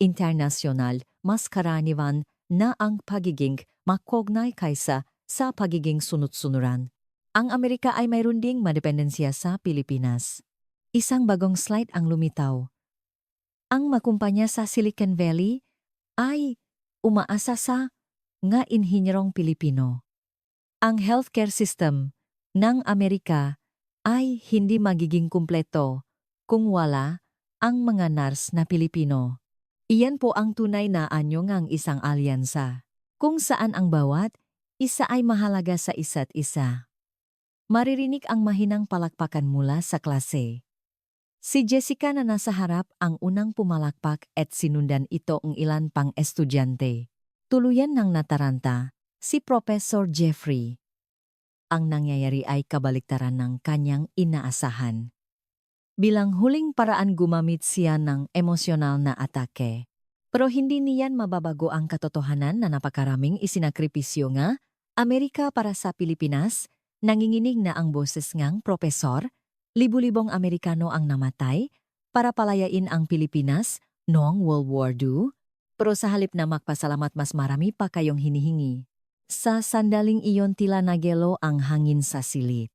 internasyonal, mas karaniwan na ang pagiging makognay kaysa sa pagiging sunod-sunuran. Ang Amerika ay mayroon ding madependensya sa Pilipinas. Isang bagong slide ang lumitaw. Ang makumpanya sa Silicon Valley ay umaasa sa nga inhinyerong Pilipino. Ang healthcare system ng Amerika ay hindi magiging kumpleto kung wala ang mga nurse na Pilipino. Iyan po ang tunay na anyo ng isang alyansa, kung saan ang bawat isa ay mahalaga sa isa't isa. Maririnig ang mahinang palakpakan mula sa klase. Si Jessica na nasa harap ang unang pumalakpak at sinundan ito ang ilan pang estudyante. Tuluyan ng nataranta si Professor Jeffrey. Ang nangyayari ay kabaliktaran ng kanyang inaasahan. Bilang huling paraan, gumamit siya ng emosyonal na atake. Pero hindi niyan mababago ang katotohanan na napakaraming isinakripisyo nga Amerika para sa Pilipinas. Nanginginig na ang boses ngang profesor. Libu-libong Amerikano ang namatay para palayain ang Pilipinas noong World War II, pero sa halip na magpasalamat mas marami pa kayong hinihingi. Sa sandaling iyon tila nagelo ang hangin sa silid.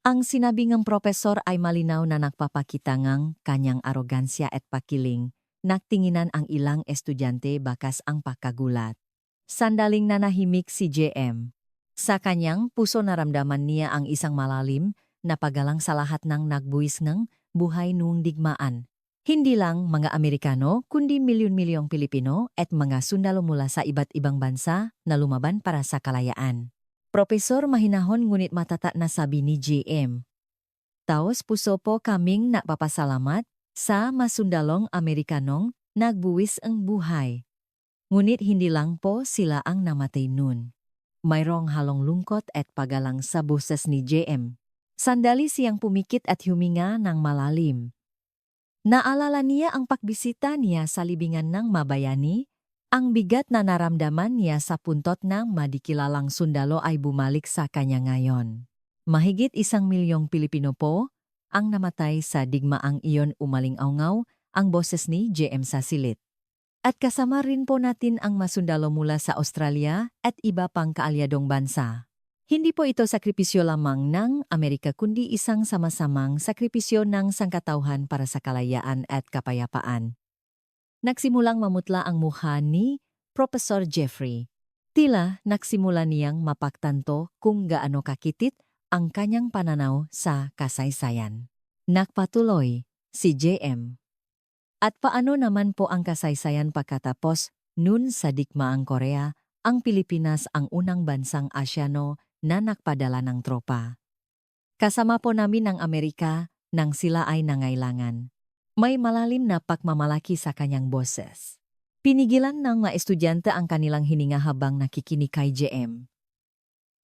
Ang sinabi ng propesor ay malinaw na nagpapakita ng kanyang arogansya at pakiling. Nagtinginan ang ilang estudyante bakas ang pagkagulat. Sandaling nanahimik si JM. Sa kanyang puso naramdaman niya ang isang malalim na paggalang sa lahat ng nagbuwis ng buhay noong digmaan. Hindi lang mga Amerikano kundi milyon-milyong Pilipino at mga sundalo mula sa iba't ibang bansa na lumaban para sa kalayaan. Propesor mahinahon ngunit matata na sabi ni JM. Taos puso po kaming napapasalamat sa masundalong Amerikanong nagbuwis ang buhay. Ngunit hindi lang po sila ang namatay nun. Mayroong halong lungkot at pagalang sa boses ni JM. Sandali siyang pumikit at huminga ng malalim. Naalala niya ang pagbisita niya sa libingan ng mabayani. Ang bigat na naramdaman niya sa puntot ng madikilalang sundalo ay bumalik sa kanya ngayon. Mahigit 1 milyong Pilipino po ang namatay sa digmaang iyon, umaling-awngaw ang boses ni JM sa silid. At kasama rin po natin ang masundalo mula sa Australia at iba pang kaalyadong bansa. Hindi po ito sakripisyo lamang ng Amerika kundi isang sama-samang sakripisyo ng sangkatauhan para sa kalayaan at kapayapaan. Nagsimulang mamutla ang mukha ni Professor Jeffrey. Tila nagsimula niyang mapagtanto kung gaano kakitit ang kanyang pananaw sa kasaysayan. Nagpatuloy si JM. At paano naman po ang kasaysayan pagkatapos nun sa digmaang Korea, ang Pilipinas ang unang bansang Asyano na nagpadala ng tropa. Kasama po namin ang Amerika nang sila ay nangailangan. May malalim na pagmamalaki sa kanyang boses. Pinigilan ng mga estudyante ang kanilang hininga habang nakikinig kay JM.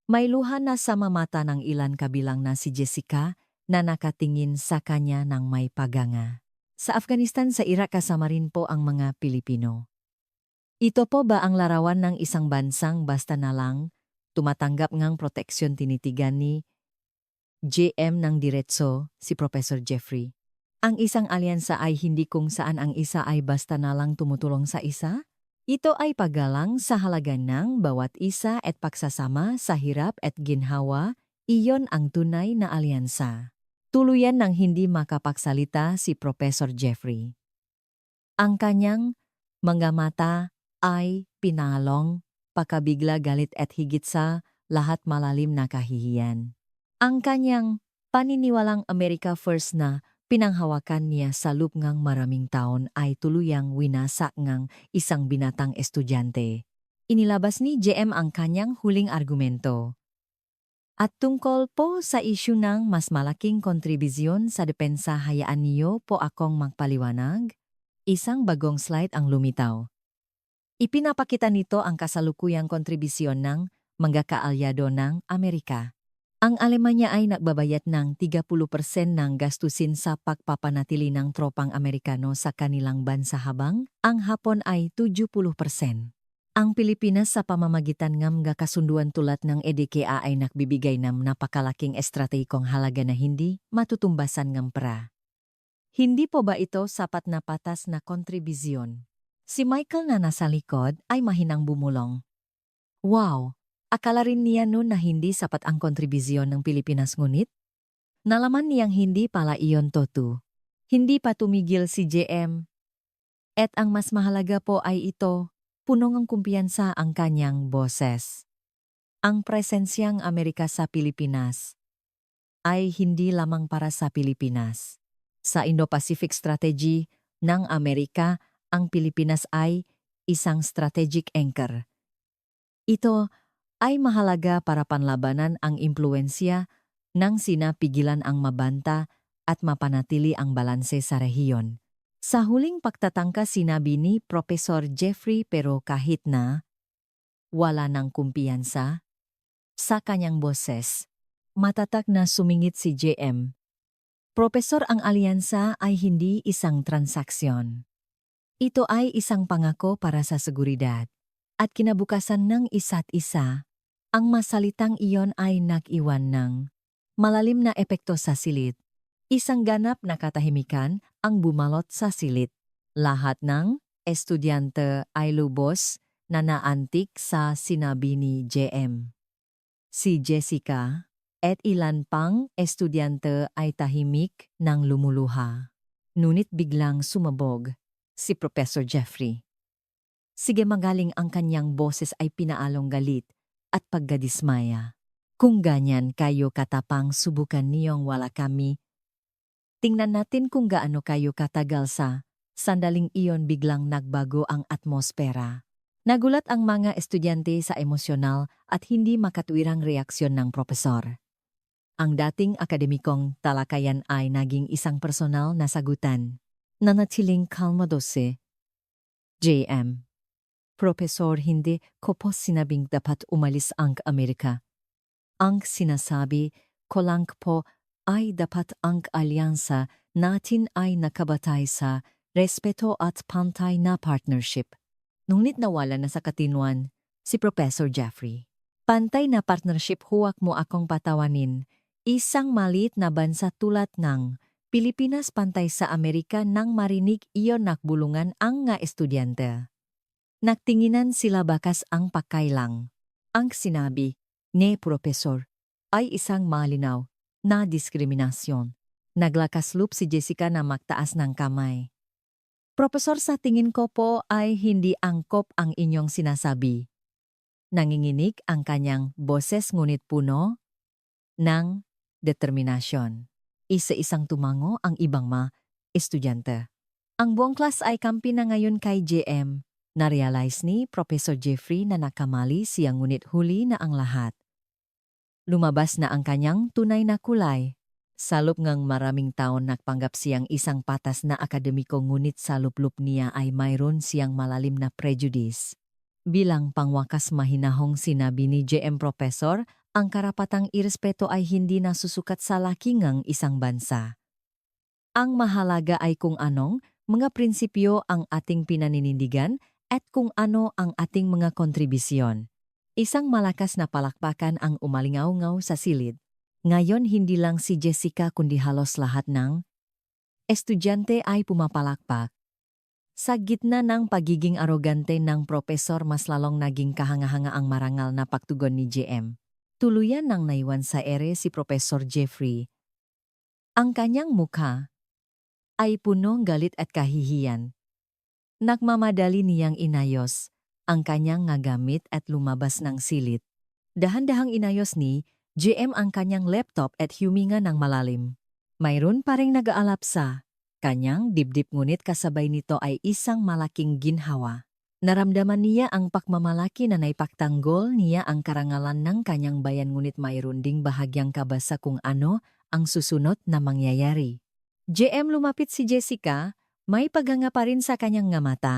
May luha na sa mamata ng ilan kabilang na si Jessica na nakatingin sa kanya ng may paganga. Sa Afghanistan, sa Iraq kasama rin po ang mga Pilipino. Ito po ba ang larawan ng isang bansang basta na lang tumatanggap ng proteksyon, tinitigan ni JM ng diretso si Professor Jeffrey? Ang isang alyansa ay hindi kung saan ang isa ay basta na lang tumutulong sa isa. Ito ay paggalang sa halaga ng bawat isa at pagsasama sa hirap at ginhawa. Iyon ang tunay na alyansa. Tuluyan ng hindi makapagsalita si Professor Jeffrey. Ang kanyang mga mata ay pinalong, pakabigla, galit at higit sa lahat malalim na kahihiyan. Ang kanyang paniniwalang America First na pinanghawakan niya sa loob ng maraming taon ay tuluyang winasak ng isang binatang estudyante. Inilabas ni JM ang kanyang huling argumento. At tungkol po sa isyu ng mas malaking kontribusyon sa depensa, hayaan niyo po akong magpaliwanag. Isang bagong slide ang lumitaw. Ipinapakita nito ang kasalukuyang kontribusyon ng mga kaalyado ng Amerika. Ang Alemanya ay nagbabayad ng 30% ng gastusin sa pagpapanatili ng tropang Amerikano sa kanilang bansa habang ang Hapon ay 70%. Ang Pilipinas sa pamamagitan ng mga kasunduan tulad ng EDKA ay nagbibigay ng napakalaking estratehikong halaga na hindi matutumbasan ng pra. Hindi po ba ito sapat na patas na kontribusyon? Si Michael na nasa likod ay mahinang bumulong. Wow! Akala rin niya noon na hindi sapat ang kontribusyon ng Pilipinas, ngunit nalaman niyang hindi pala iyon totoo. Hindi pa tumigil si JM. At ang mas mahalaga po ay ito, punong ang kumpiyansa ang kanyang boses. Ang presensyang Amerika sa Pilipinas ay hindi lamang para sa Pilipinas. Sa Indo-Pacific Strategy ng Amerika, ang Pilipinas ay isang strategic anchor. Ito ay mahalaga para panlabanan ang impluensya ng sinapigilan ang mabanta at mapanatili ang balanse sa rehiyon. Sa huling pagtatangka sinabi ni Professor Jeffrey, pero kahit na wala ng kumpiyansa sa kanyang boses, matatak na sumingit si JM. Profesor, ang alyansa ay hindi isang transaksyon. Ito ay isang pangako para sa seguridad at kinabukasan ng isa't isa. Ang masalitang iyon ay nag-iwan ng malalim na epekto sa silid. Isang ganap na katahimikan ang bumalot sa silid. Lahat ng estudyante ay lubos na naantik sa sinabi ni JM. Si Jessica at ilan pang estudyante ay tahimik nang lumuluha. Ngunit biglang sumabog si Professor Jeffrey. Sige magaling ang kanyang boses ay pinaalong galit at paggadismaya. Kung ganyan kayo katapang subukan niyong wala kami, tingnan natin kung gaano kayo katagal sa sandaling iyon biglang nagbago ang atmosfera. Nagulat ang mga estudyante sa emosyonal at hindi makatwirang reaksyon ng propesor. Ang dating akademikong talakayan ay naging isang personal na sagutan. Nanatiling kalmado si JM. Profesor, hindi ko po sinabing dapat umalis ang Amerika. Ang sinasabi ko lang po ay dapat ang alyansa natin ay nakabatay sa respeto at pantay na partnership. Ngunit nawala na sa katinuan si Professor Jeffrey. Pantay na partnership, huwag mo akong patawanin. Isang maliit na bansa tulad ng Pilipinas pantay sa Amerika nang marinig iyon nakbulungan ang nga estudyante. Nagtinginan sila bakas ang pakailang. Ang sinabi ni Profesor ay isang malinaw na diskriminasyon. Naglakasloop si Jessica na magtaas ng kamay. Profesor, sa tingin ko po ay hindi angkop ang inyong sinasabi. Nanginginig ang kanyang boses ngunit puno ng determinasyon. Isa-isang tumango ang ibang estudyante. Ang buong klas ay kampi na ngayon kay JM. Na-realize ni Professor Jeffrey na nakamali siya ngunit huli na ang lahat. Lumabas na ang kanyang tunay na kulay. Sa loob ng maraming taon nagpanggap siyang isang patas na akademiko ngunit sa loob niya ay mayroon siyang malalim na prejudice. Bilang pangwakas mahinahong sinabi ni JM Professor, ang karapatang irespeto ay hindi nasusukat sa laki ng isang bansa. Ang mahalaga ay kung anong mga prinsipyo ang ating pinaninindigan at kung ano ang ating mga kontribusyon. Isang malakas na palakpakan ang umalingaw-ngaw sa silid. Ngayon hindi lang si Jessica kundi halos lahat ng estudyante ay pumapalakpak. Sa gitna ng pagiging arogante ng propesor mas lalong naging kahanga-hanga ang marangal na pagtugon ni JM. Tuluyan nang naiwan sa ere si Professor Jeffrey. Ang kanyang mukha ay punong galit at kahihiyan. Nagmamadali niyang inayos ang kanyang gamit at lumabas ng silid. Dahan-dahang inayos ni JM ang kanyang laptop at huminga ng malalim. Mayroon pa ring nag-aalap sa kanyang dibdib ngunit kasabay nito ay isang malaking ginhawa. Naramdaman niya ang pagmamalaki na naipagtanggol niya ang karangalan ng kanyang bayan ngunit mayroon ding bahagyang kaba sa kung ano ang susunod na mangyayari. JM, lumapit si Jessica, may paghanga pa rin sa kanyang nga mata.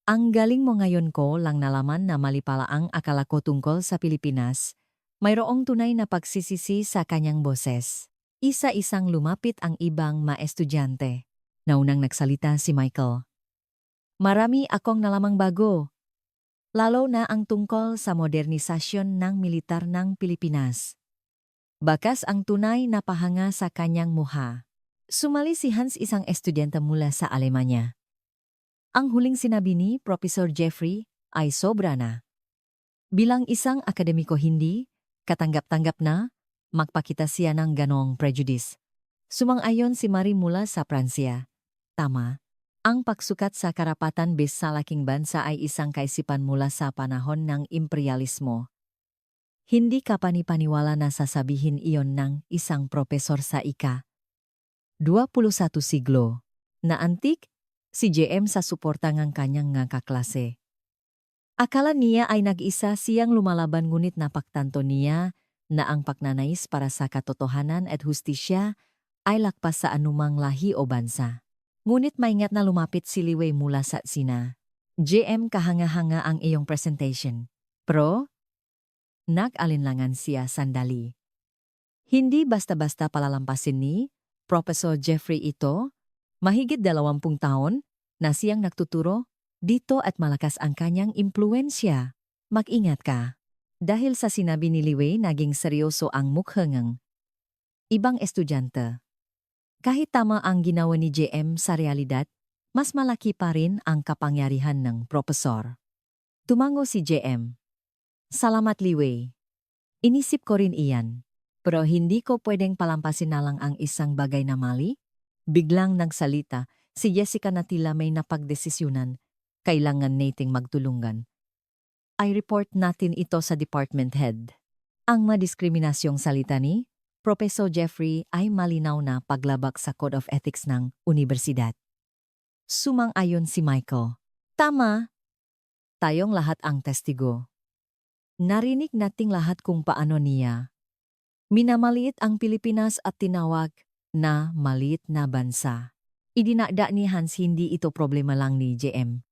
Ang galing mo, ngayon ko lang nalaman na mali pala ang akala ko tungkol sa Pilipinas. Mayroong tunay na pagsisisi sa kanyang boses. Isa-isang lumapit ang ibang maestudyante. Naunang nagsalita si Michael. Marami akong nalamang bago. Lalo na ang tungkol sa modernisasyon ng militar ng Pilipinas. Bakas ang tunay na pahanga sa kanyang muha. Sumali si Hans, isang estudyante mula sa Alemanya. Ang huling sinabi ni Professor Jeffrey ay sobra na. Bilang isang akademiko hindi katanggap-tanggap na magpakita siya ng ganong prejudice. Sumang-ayon si Marie mula sa Pransya. Tama, ang pagsukat sa karapatan base sa laking bansa ay isang kaisipan mula sa panahon ng imperialismo. Hindi ka panipaniwala na sasabihin iyon ng isang propesor sa ika-21 siglo. Na antik, si JM sa suporta ng kanyang nga kaklase. Akala niya ay nag-isa siyang lumalaban ngunit napagtanto niya na ang pagnanais para sa katotohanan at hustisya ay lakpas sa anumang lahi o bansa. Ngunit maingat na lumapit si Liwei mula sa Sina. JM, kahanga-hanga ang iyong presentation. Pro? Nag-alinlangan siya sandali. Hindi basta-basta palalampasin ni Professor Jeffrey ito. Mahigit 20 taon na siyang nagtuturo dito at malakas ang kanyang impluensya. Mag-ingat ka. Dahil sa sinabi ni Liwei naging seryoso ang mukha ng ibang estudyante. Kahit tama ang ginawa ni JM sa realidad, mas malaki pa rin ang kapangyarihan ng propesor. Tumango si JM. Salamat Liwei. Inisip ko rin iyan. Pero hindi ko pwedeng palampasin na lang ang isang bagay na mali. Biglang nagsalita si Jessica na tila may napagdesisyunan. Kailangan nating magtulungan. I-report natin ito sa department head. Ang madiskriminasyong salita ni Professor Jeffrey ay malinaw na paglabag sa Code of Ethics ng Universidad. Sumang-ayon si Michael. Tama. Tayong lahat ang testigo. Narinig nating lahat kung paano niya minamaliit ang Pilipinas at tinawag na maliit na bansa. Idinakda ni Hans hindi ito problema lang ni JM.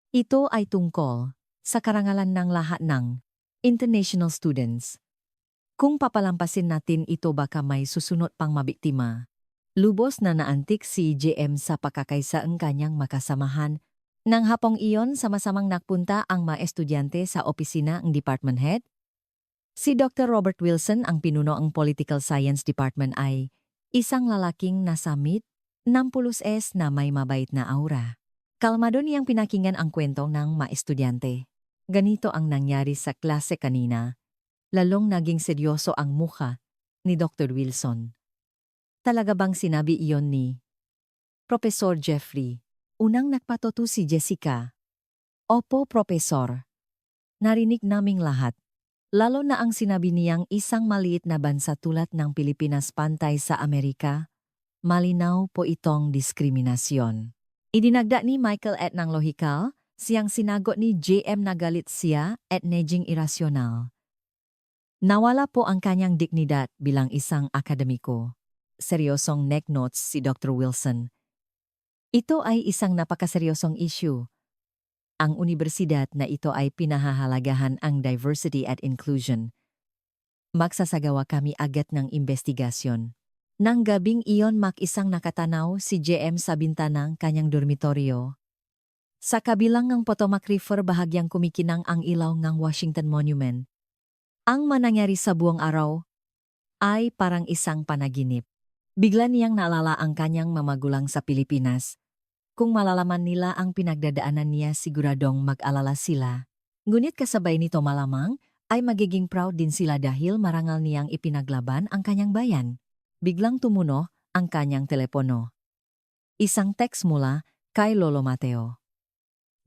Ito ay tungkol sa karangalan ng lahat ng international students. Kung papalampasin natin ito baka may susunod pang mabiktima. Lubos na naantik si JM sa pakakaisa ang kanyang makasamahan. Nang hapong iyon sama-samang nagpunta ang mga estudyante sa opisina ng department head. Si Dr. Robert Wilson ang pinuno ng Political Science Department ay isang lalaking nasamit, 60s na may mabait na aura. Kalmado niyang pinakinggan ang kwento ng mga estudyante. Ganito ang nangyari sa klase kanina. Lalong naging seryoso ang mukha ni Dr. Wilson. Talaga bang sinabi iyon ni Professor Jeffrey? Unang nagpatuto si Jessica. Opo, Professor. Narinig naming lahat. Lalo na ang sinabi niyang isang maliit na bansa tulad ng Pilipinas pantay sa Amerika. Malinaw po itong diskriminasyon. Idinagda ni Michael at ng lohikal, siyang sinagot ni JM na galit siya at naging irasyonal. Nawala po ang kanyang dignidad bilang isang akademiko. Seryosong neck notes si Dr. Wilson. Ito ay isang napakaseryosong issue. Ang universidad na ito ay pinahahalagahan ang diversity at inclusion. Magsasagawa kami agad ng investigasyon. Nang gabing iyon mag-isang nakatanaw si JM sa bintanang kanyang dormitoryo. Sa kabilang ng Potomac River bahagyang kumikinang ang ilaw ng Washington Monument. Ang manangyari sa buong araw ay parang isang panaginip. Bigla niyang naalala ang kanyang mamagulang sa Pilipinas. Kung malalaman nila ang pinagdadaanan niya siguradong mag-alala sila. Ngunit kasabay nito malamang ay magiging proud din sila dahil marangal niyang ipinaglaban ang kanyang bayan. Biglang tumuno ang kanyang telepono. Isang text mula kay Lolo Mateo.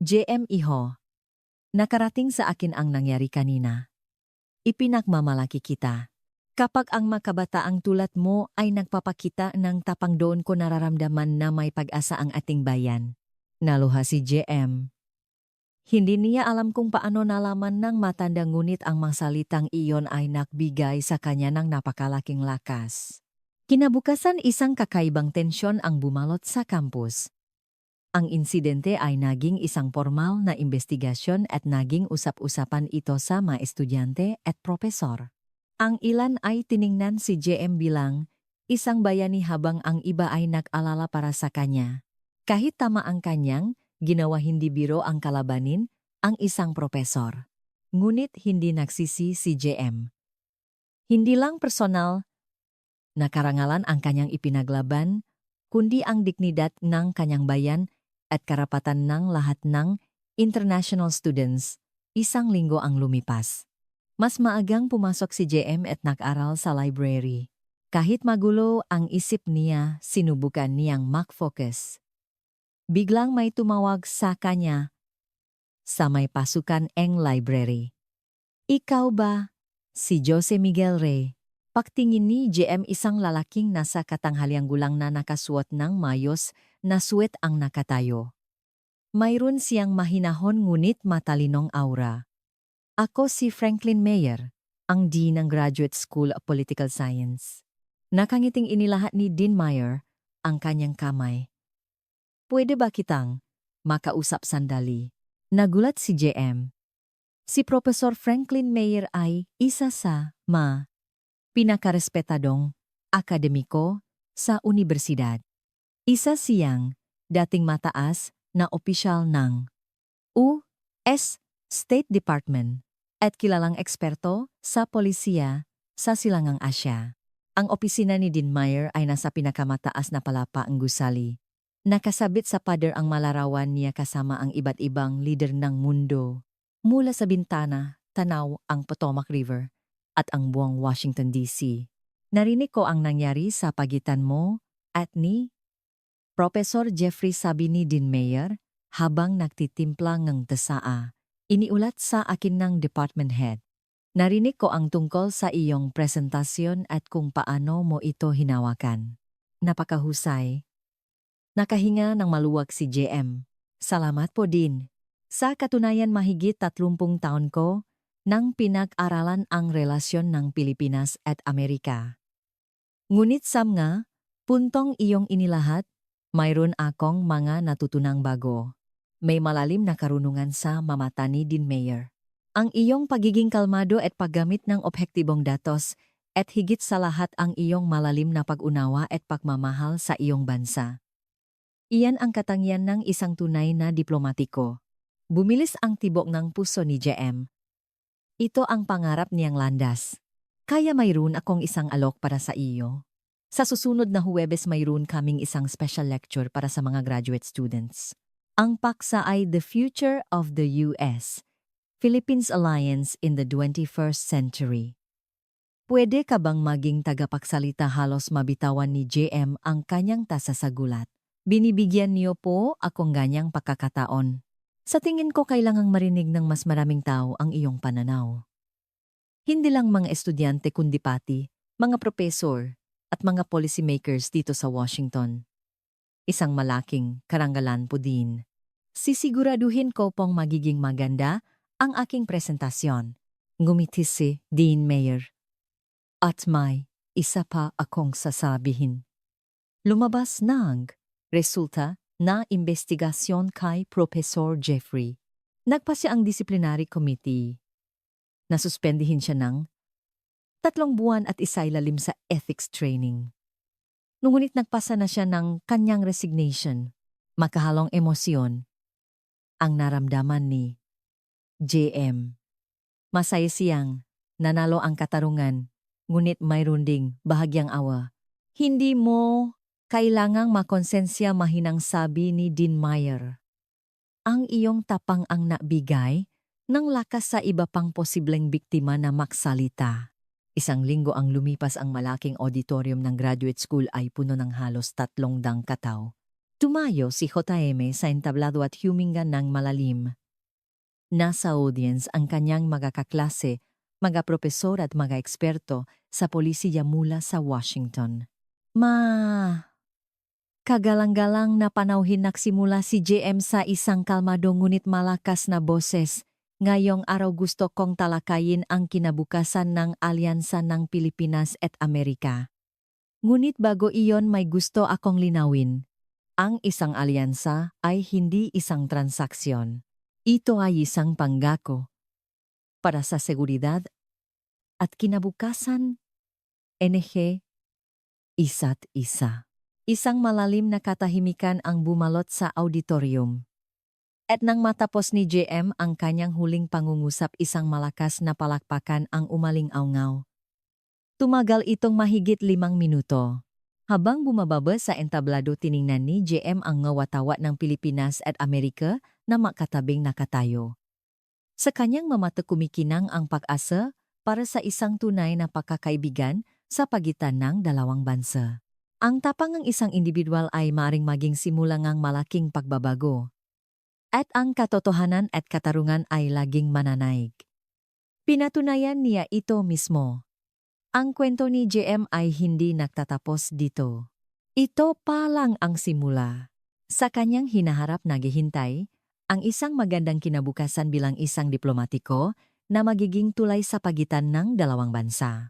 JM Iho. Nakarating sa akin ang nangyari kanina. Ipinagmamalaki kita. Kapag ang makabataang tulad mo ay nagpapakita ng tapang doon ko nararamdaman na may pag-asa ang ating bayan. Naluha si JM. Hindi niya alam kung paano nalaman ng matanda ngunit ang mga salitang iyon ay nagbigay sa kanya ng napakalaking lakas. Kinabukasan isang kakaibang tensyon ang bumalot sa campus. Ang insidente ay naging isang formal na investigasyon at naging usap-usapan ito sa mga estudyante at propesor. Ang ilan ay tiningnan si JM bilang isang bayani habang ang iba ay nag-alala para sa kanya. Kahit tama ang kanyang, ginawa hindi biro ang kalabanin ang isang propesor. Ngunit hindi nagsisi si JM. Hindi lang personal na karangalan ang kanyang ipinaglaban, kundi ang dignidad ng kanyang bayan at karapatan ng lahat ng international students. Isang linggo ang lumipas. Mas maagang pumasok si JM at nag-aral sa library. Kahit magulo ang isip niya, sinubukan niyang mag-focus. Biglang may tumawag sa kanya sa may pasukan eng library. Ikaw ba? Si Jose Miguel Rey. Pagtingin ni JM isang lalaking nasa katanghaliang gulang na nakasuot ng mayos na suwet ang nakatayo. Mayroon siyang mahinahon ngunit matalinong aura. Ako si Franklin Meyer, ang Dean ng Graduate School of Political Science. Nakangiting inilahat ni Dean Meyer ang kanyang kamay. Pwede ba kitang makausap sandali? Nagulat si JM. Si Professor Franklin Meyer ay isa sa pinakarespetadong akademiko sa universidad. Isa siyang dating mataas na opisyal ng U.S. State Department at kilalang eksperto sa polisiya sa Silangang Asya. Ang opisina ni Dean Meyer ay nasa pinakamataas na palapa ang gusali. Nakasabit sa pader ang malarawan niya kasama ang iba't ibang lider ng mundo. Mula sa bintana, tanaw ang Potomac River at ang buong Washington DC. Narinig ko ang nangyari sa pagitan mo at ni Professor Jeffrey, sabi ni Dean Meyer habang nagtitimpla ng tasaa. Iniulat sa akin ng department head. Narinig ko ang tungkol sa iyong presentasyon at kung paano mo ito hinawakan. Napakahusay. Nakahinga ng maluwag si JM. Salamat po din. Sa katunayan mahigit 30 taon ko nang pinag-aralan ang relasyon ng Pilipinas at Amerika. Ngunit sa mga puntong iyong inilahat, mayroon akong mga natutunang bago. May malalim na karunungan sa mamata ni Dean Meyer. Ang iyong pagiging kalmado at paggamit ng objektibong datos at higit sa lahat ang iyong malalim na pag-unawa at pagmamahal sa iyong bansa. Iyan ang katangian ng isang tunay na diplomatiko. Bumilis ang tibok ng puso ni JM. Ito ang pangarap niyang landas. Kaya mayroon akong isang alok para sa iyo. Sa susunod na Huwebes mayroon kaming isang special lecture para sa mga graduate students. Ang paksa ay The Future of the U.S. Philippines Alliance in the 21st Century. Pwede ka bang maging tagapagsalita? Halos mabitawan ni JM ang kanyang tasa sa gulat. Binibigyan niyo po akong ganyang pagkakataon. Sa tingin ko kailangang marinig ng mas maraming tao ang iyong pananaw. Hindi lang mga estudyante kundi pati, mga propesor at mga policymakers dito sa Washington. Isang malaking karangalan po din. Sisiguraduhin ko pong magiging maganda ang aking presentasyon. Ngumiti si Dean Meyer. At may isa pa akong sasabihin. Lumabas ng resulta na investigasyon kay Professor Jeffrey. Nagpasya ang disciplinary committee. Nasuspendihin siya ng 3 buwan at isailalim sa ethics training. Ngunit nagpasa na siya ng kanyang resignation. Makahalong emosyon ang naramdaman ni JM. Masaya siyang nanalo ang katarungan, ngunit mayroon ding bahagyang awa. Hindi mo kailangang makonsensya, mahinang sabi ni Dean Meyer. Ang iyong tapang ang nabigay ng lakas sa iba pang posibleng biktima na maksalita. Isang linggo ang lumipas, ang malaking auditorium ng graduate school ay puno ng halos 300 katao. Tumayo si JM sa entablado at huminga ng malalim. Nasa audience ang kanyang mga kaklase, mga propesor at mga eksperto sa polisiya mula sa Washington. Kagalang-galang na panauhin nagsimula si JM sa isang kalmado ngunit malakas na boses. Ngayong araw gusto kong talakayin ang kinabukasan ng alyansa ng Pilipinas at Amerika. Ngunit bago iyon may gusto akong linawin. Ang isang alyansa ay hindi isang transaksyon. Ito ay isang pangako para sa seguridad at kinabukasan NG isa't isa. Isang malalim na katahimikan ang bumalot sa auditorium. At nang matapos ni JM ang kanyang huling pangungusap, isang malakas na palakpakan ang umaling-awngaw. Tumagal itong mahigit 5 minuto. Habang bumababa sa entablado, tiningnan ni JM ang ngawatawa ng Pilipinas at Amerika na makatabing nakatayo. Sa kanyang mamata kumikinang ang pag-asa para sa isang tunay na pagkakaibigan sa pagitan ng dalawang bansa. Ang tapang ng isang individual ay maring maging simula ng malaking pagbabago. At ang katotohanan at katarungan ay laging mananaig. Pinatunayan niya ito mismo. Ang kwento ni JM ay hindi nagtatapos dito. Ito pa lang ang simula. Sa kanyang hinaharap naghihintay ang isang magandang kinabukasan bilang isang diplomatiko na magiging tulay sa pagitan ng dalawang bansa.